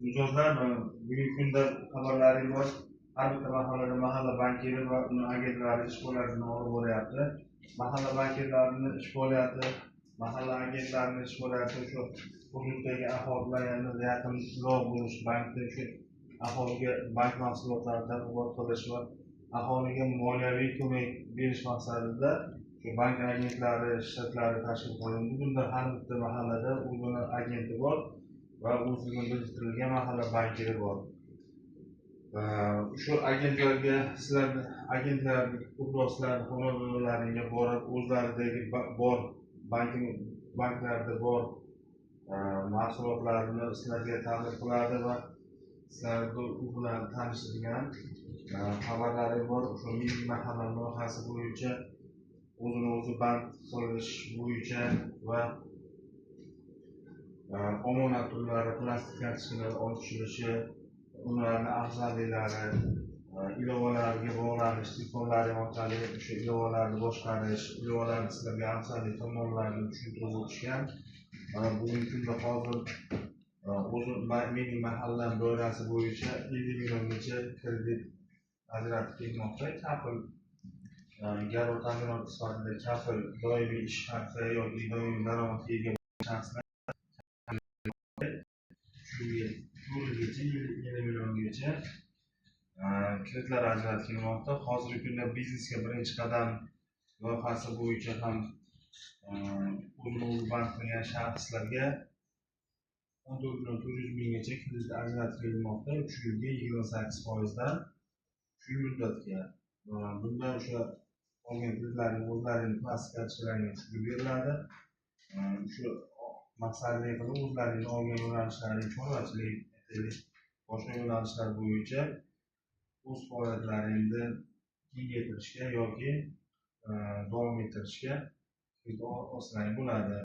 Mijozlar bugungi kunda xabarlaring bor. Har bitta mahallada mahalla bankiri va uni agentlari ish faoliyatini olib boryapti. Mahalla bankirlarini ish faoliyati, mahalla agentlarini ish faoliyati shu hududdagi aholi bilan yanada yaqinroq bo'lish, bankda shu aholiga bank mahsulotlarini taqdimot qilish va aholiga moliyaviy ko'mak berish maqsadida shu bank agentlari shtatlari tashkil qilindi. Bunda har bitta mahallada o'zini agenti bor va o'zini biriktirilgan mahalla bankiri bor. Shu agentlarga agentlarning ko'proq sizlarning xonadonlaringga borib, o'zlaridagi bor banklarda bor mahsulotlarni sizlarga taqdim qiladi va sizlarni u bilan tanishadigan xabarlaring bor. O'sha milliy mahalla loyihasi bo'yicha o'zini o'zi band qilish bo'yicha va omonat turlari, plastik kartochkalar olib tushilishi, ularni afzalliklari, ilovalarga bog'lanish, telefonlaring orqali o'sha ilovalarni boshqarish, ilovalarni sizlarga afzallik tomonlarini tushuntirib o'tishgan. Bugungi kunda hozir o'zi mening mahallam doirasi bo'yicha 50 milliongacha kredit ajratib kelmoqda. Kafil garov ta'minoti sifatida kafil doimiy ish haqi yoki doimiy daromadga ega shaxslar yilgacha 20 milliongacha kreditlar ajratib kelmoqda. Hozirgi kunda biznesga birinchi qadam loyihasi bo'yicha ham o'zini o'zi band qilgan shaxslarga 14,400 minggacha kredit ajratib kelinmoqda. 3 yilga 28%dan shu muddatga. Bunda o'sha olgan kreditlarning o'zlarining plastik kartochkalariga tushirib beriladi. Shu maqsadli qilib o'zlaringni olgan yo'nalishlaring chorvachilik, boshqa yo'nalishlar bo'yicha o'z faoliyatlaringni kengaytirishga yoki davom ettirishga olsang bo'ladi.